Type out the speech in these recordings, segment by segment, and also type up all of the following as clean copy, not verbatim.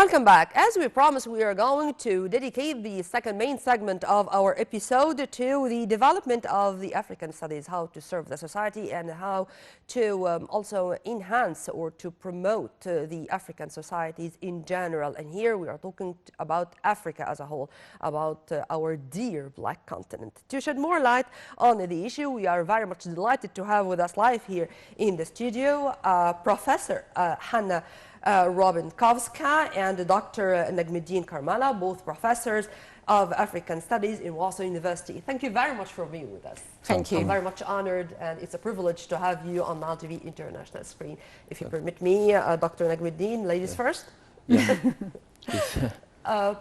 Welcome back. As we promised, we are going to dedicate the second main segment of our episode to the development of the African studies, how to serve the society and how to also enhance or to promote the African societies in general. And here we are talking about Africa as a whole, about our dear black continent. To shed more light on the issue, we are very much delighted to have with us live here in the studio Professor Hanna Rubinkowska and Dr. Nagmeldin Karamallah, both professors of African Studies in Warsaw University. Thank you very much for being with us. Thank you. I'm very much honored, and it's a privilege to have you on Nile TV International screen. If you permit me, Dr. Nagmeldin, ladies first. Yeah.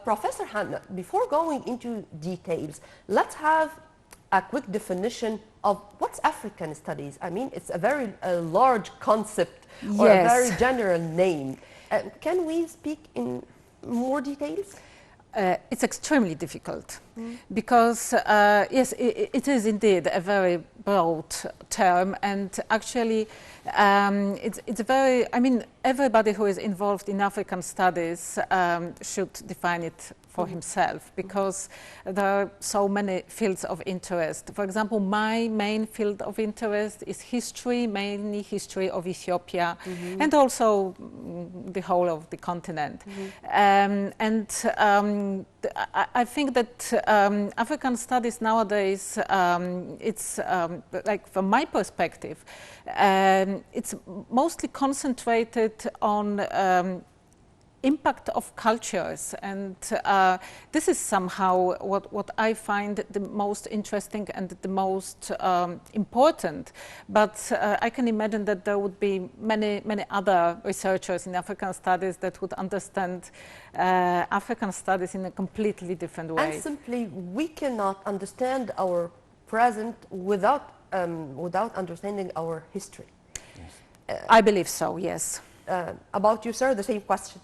Professor Hanna, before going into details, let's have a quick definition of what's African Studies. I mean, it's a very large concept or a very general name. Can we speak in more details? It's extremely difficult because, yes, it is indeed a very broad term, and actually it's very, I mean, everybody who is involved in African studies should define it for himself, because there are so many fields of interest. For example, my main field of interest is history, mainly history of Ethiopia, and also the whole of the continent. I think that African studies nowadays, it's like from my perspective, it's mostly concentrated on impact of cultures, and this is somehow what I find the most interesting and the most important. But I can imagine that there would be many other researchers in African studies that would understand African studies in a completely different way. And simply, we cannot understand our present without understanding our history. Yes. I believe so, yes. About you, sir, the same question.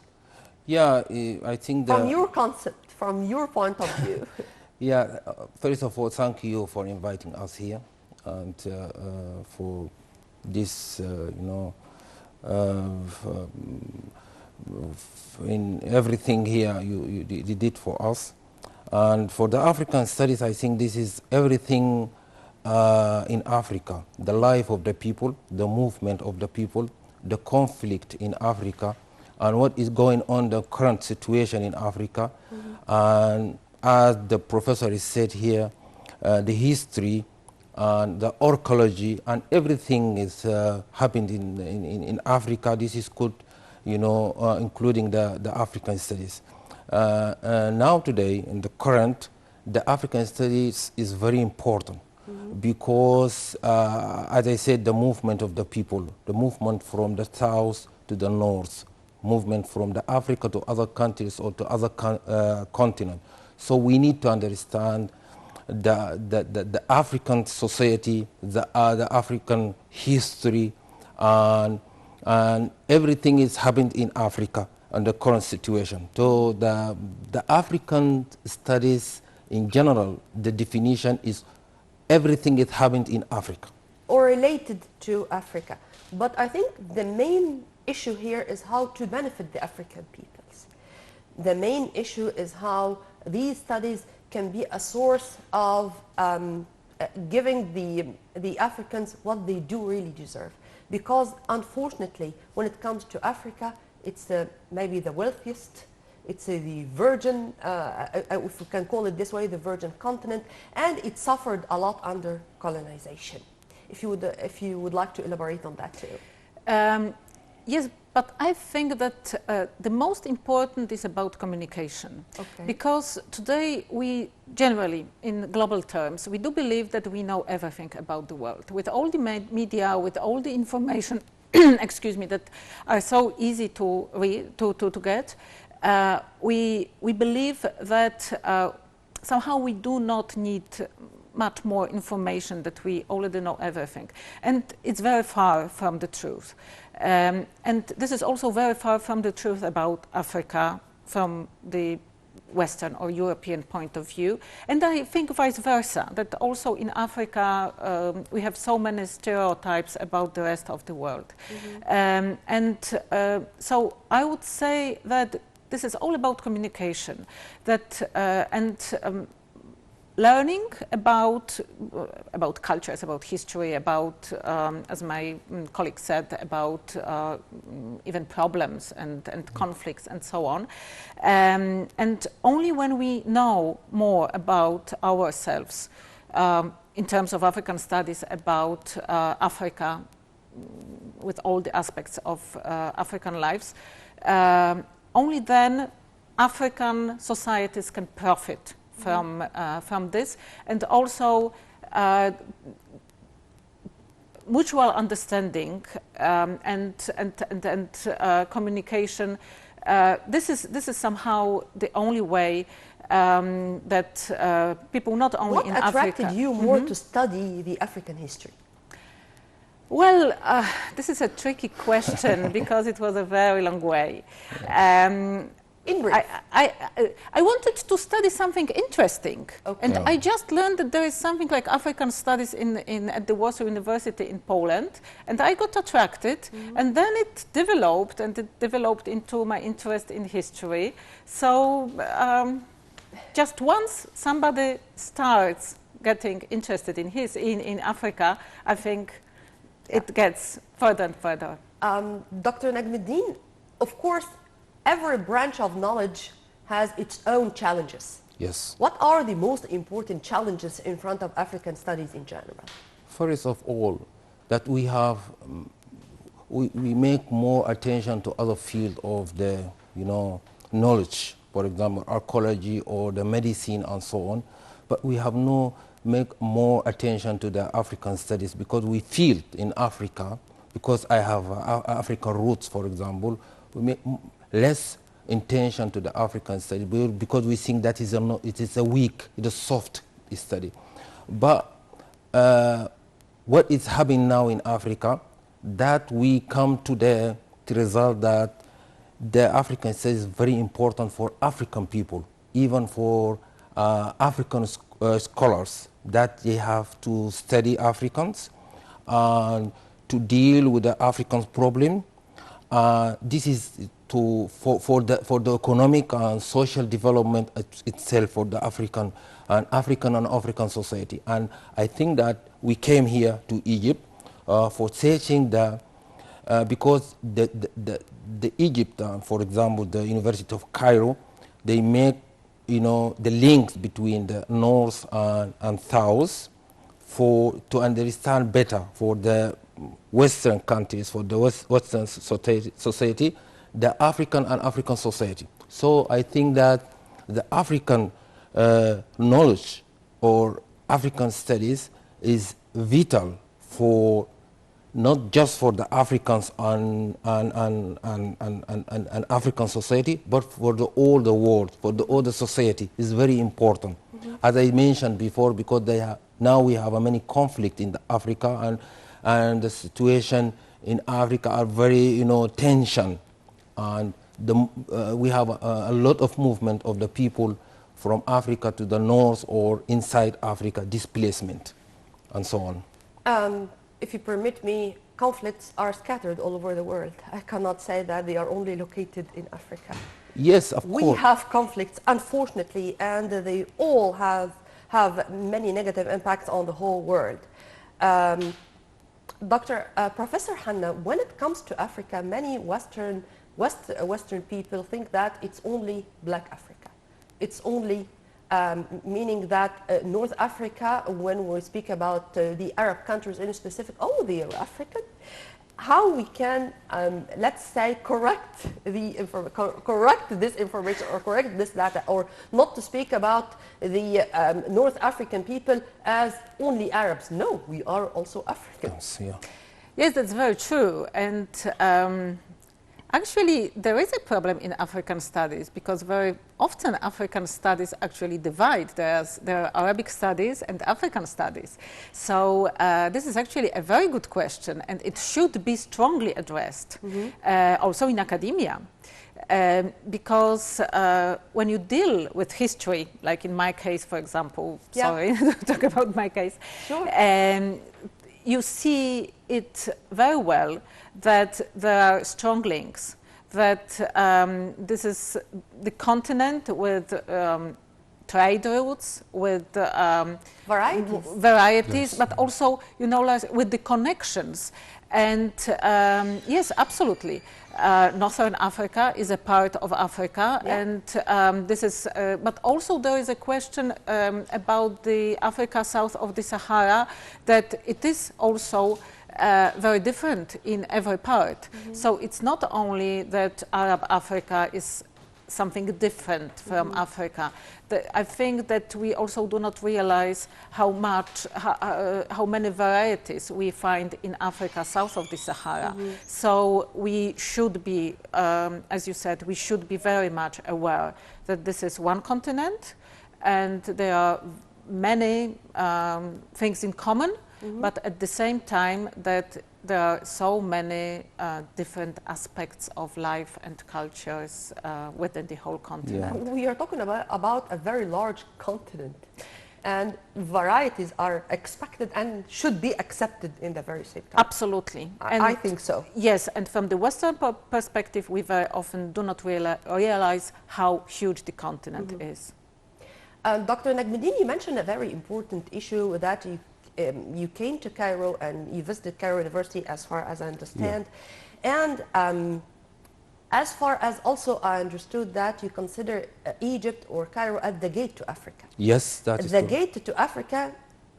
Yeah, I think from your concept, from your point of view. Yeah, first of all, thank you for inviting us here and for this, in everything here you did for us. And for the African studies, I think this is everything in Africa, the life of the people, the movement of the people, the conflict in Africa, and what is going on, the current situation in Africa. And as the professor has said here, the history and the archaeology and everything is happened in Africa. This is good, including the African studies. Now today, in the current, the African studies is very important because, as I said, the movement of the people, the movement from the south to the north, movement from the Africa to other countries or to other continents. So we need to understand the African society, the African history, and everything is happening in Africa and the current situation. So the African studies in general, the definition is everything is happening in Africa. Or related to Africa. But I think the main issue here is how to benefit the African peoples. The main issue is how these studies can be a source of giving the Africans what they do really deserve. Because unfortunately, when it comes to Africa, it's maybe the wealthiest, it's the virgin, if we can call it this way, the virgin continent, and it suffered a lot under colonization. If you would like to elaborate on that too. Yes, but I think that the most important is about communication. Okay. Because today we generally, in global terms, we do believe that we know everything about the world. With all the media, with all the information, excuse me, that are so easy to get, we believe that somehow we do not need much more information, that we already know everything. And it's very far from the truth. And this is also very far from the truth about Africa from the Western or European point of view. And I think vice versa, that also in Africa we have so many stereotypes about the rest of the world. So I would say that this is all about communication, that learning about cultures, about history, about, as my colleague said, about even problems and conflicts and so on. And only when we know more about ourselves in terms of African studies, about Africa, with all the aspects of African lives, only then African societies can profit from this, and also mutual understanding and communication. This is somehow the only way that people not only what in Africa. What attracted you more to study the African history? Well, this is a tricky question because it was a very long way. In brief. I wanted to study something interesting, and I just learned that there is something like African studies at the Warsaw University in Poland, and I got attracted, and then it developed into my interest in history. So just once somebody starts getting interested in Africa, I think it gets further and further. Dr. Nagmeldin, of course, every branch of knowledge has its own challenges. Yes. What are the most important challenges in front of African studies in general? First of all, that we have, we make more attention to other fields of the, knowledge, for example, archaeology or the medicine and so on, but we have no make more attention to the African studies because we feel in Africa, because I have African roots, for example, we make less attention to the African study because we think that it is a weak, it is soft study. But what is happening now in Africa, that we come to the result that the African study is very important for African people, even for African scholars, that they have to study Africans and to deal with the African problem. This is for the economic and social development itself for the African society. And I think that we came here to Egypt for searching because the Egypt, for example, the University of Cairo, they make the links between the North and South to understand better for the Western countries, for the Western society, the African and African society. So I think that the African knowledge or African studies is vital for not just for the Africans and African society, but for all the world, for all the society is very important. As I mentioned before, because now we have many conflict in Africa, and the situation in Africa are very tension, and we have a lot of movement of the people from Africa to the north or inside Africa, displacement, and so on. If you permit me, conflicts are scattered all over the world. I cannot say that they are only located in Africa. Yes, of course. We have conflicts, unfortunately, and they all have many negative impacts on the whole world. Professor Hanna, when it comes to Africa, many Western people think that it's only Black Africa. It's only meaning that North Africa, when we speak about the Arab countries in specific, they are African. How we can, let's say, correct this information or correct this data, or not to speak about the North African people as only Arabs. No, we are also Africans. Yeah. Yes, that's very true. And actually, there is a problem in African studies because very often African studies actually divide. There are Arabic studies and African studies. So this is actually a very good question, and it should be strongly addressed also in academia. Because when you deal with history, like in my case, for example, sorry to talk about my case, sure. You see it very well that there are strong links, that this is the continent with trade routes, with varieties, Yes. but also, you know, like with the connections. And yes, absolutely. Northern Africa is a part of Africa, and this is. But also there is a question about the Africa south of the Sahara, that it is also very different in every part. So it's not only that Arab Africa is something different from Africa. I think that we also do not realize how many varieties we find in Africa south of the Sahara. So we should be, as you said, we should be very much aware that this is one continent, and there are many things in common, but at the same time that there are so many different aspects of life and cultures within the whole continent. Yeah. We are talking about a very large continent, and varieties are expected and should be accepted in the very same time. Absolutely. I think so. Yes, and from the Western perspective, we very often do not realize how huge the continent is. Dr. Nagmeldin, you mentioned a very important issue that you came to Cairo and you visited Cairo University, as far as I understand. And as far as also I understood that you consider Egypt or Cairo as the gate to Africa. Yes, that is the correct. gate to Africa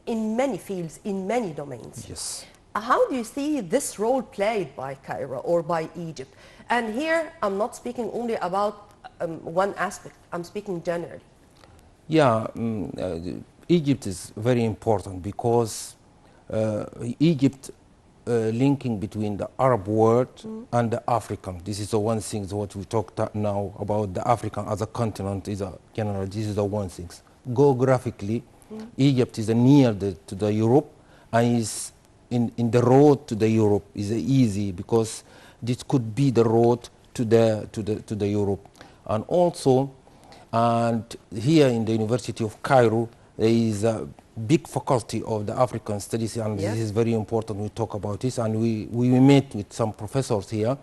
in many fields, in many domains. Yes. How do you see this role played by Cairo or by Egypt? And here I'm not speaking only about one aspect, I'm speaking generally. Yeah, Egypt is very important because Egypt linking between the Arab world and the African. This is the one thing what we talked now about the African as a continent is a general. This is the one thing. Geographically, Egypt is near to the Europe, and is in the road to the Europe is easy because this could be the road to the Europe, and also. And here in the University of Cairo, there is a big faculty of the African studies, and this is very important. We talk about this, and we met with some professors here,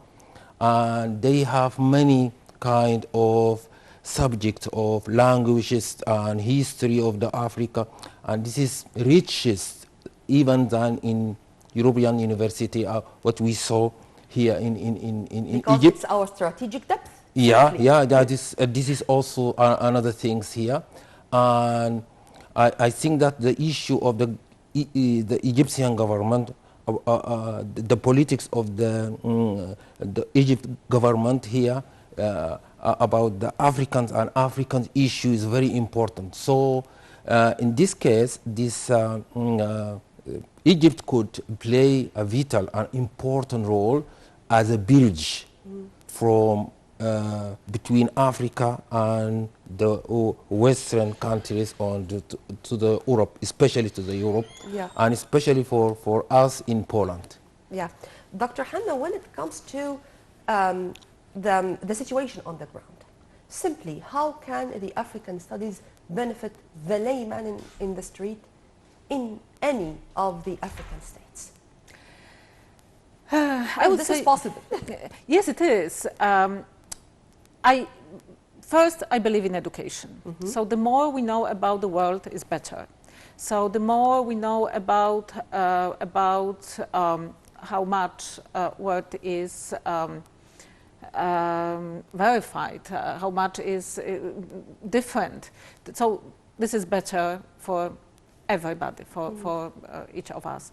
and they have many kind of subjects of languages and history of the Africa, and this is richest even than in European University, what we saw here in because Egypt. It's our strategic depth. Yeah, that is, this is also another things here, and I think that the issue of the Egyptian government, the politics of the Egypt government here about the Africans and African issue is very important. So in this case, this Egypt could play a vital and important role as a bridge from between Africa and the Western countries to the Europe, especially to the Europe, and especially for us in Poland. Yeah. Dr. Hanna, when it comes to the situation on the ground, simply how can the African studies benefit the layman in the street in any of the African states? I would this say is possible. Yes, it is. First, I believe in education. So the more we know about the world is better. So the more we know about how much what is verified, how much is different. So this is better for everybody, for each of us.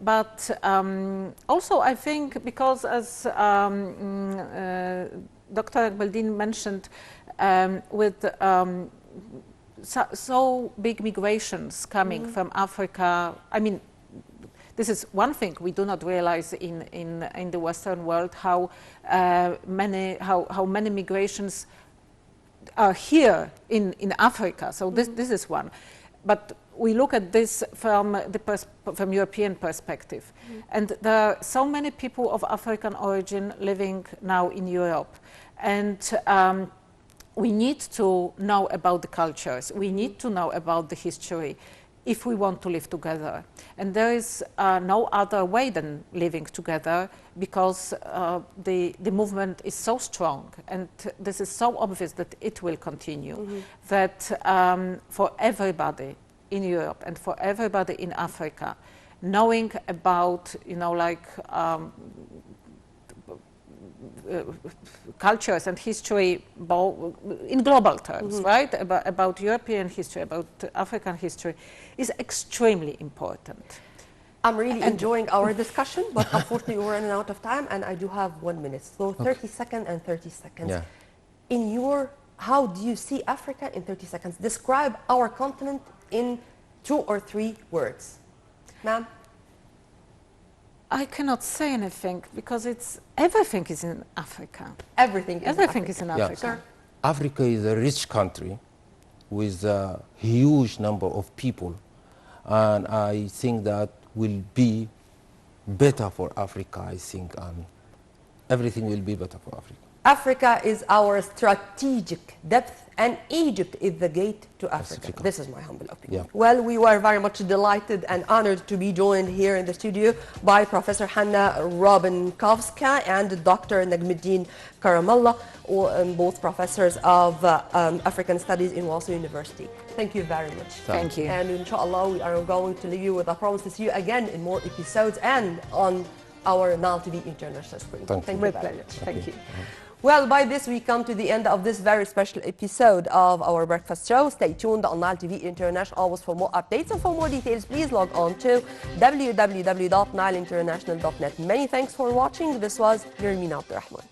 But also I think because as Dr. Nagmeldin mentioned, with so big migrations coming from Africa, I mean, this is one thing we do not realize in the Western world, how many migrations are here in Africa. So this is one. But we look at this from from European perspective, and there are so many people of African origin living now in Europe, and we need to know about the cultures. We need to know about the history. if we want to live together. And there is no other way than living together, because the movement is so strong, and this is so obvious that it will continue, that for everybody in Europe and for everybody in Africa, knowing about, cultures and history in global terms, right? About European history, about African history, is extremely important. I'm really enjoying our discussion, but unfortunately we're running out of time, and I do have 1 minute. So 30 seconds and 30 seconds. Yeah. How do you see Africa in 30 seconds? Describe our continent in 2 or 3 words. Ma'am? I cannot say anything, because everything is in Africa. Everything is in Africa. Sir? Africa is a rich country with a huge number of people, and I think that will be better for Africa, I think, and everything will be better for Africa. Africa is our strategic depth, and Egypt is the gate to Africa. This is my humble opinion. Yeah. Well, we were very much delighted and honored to be joined here in the studio by Professor Hanna Rubinkowska and Dr. Nagmeldin Karamallah, both professors of African Studies in Warsaw University. Thank you very much. Thank you. And inshallah, we are going to leave you with a promise to see you again in more episodes and on our Nile TV International screen. Thank you. Very much. Thank you. Well, by this, we come to the end of this very special episode of our breakfast show. Stay tuned on Nile TV International always for more updates. And for more details, please log on to www.nileinternational.net. Many thanks for watching. This was Nermeen Abdurrahman.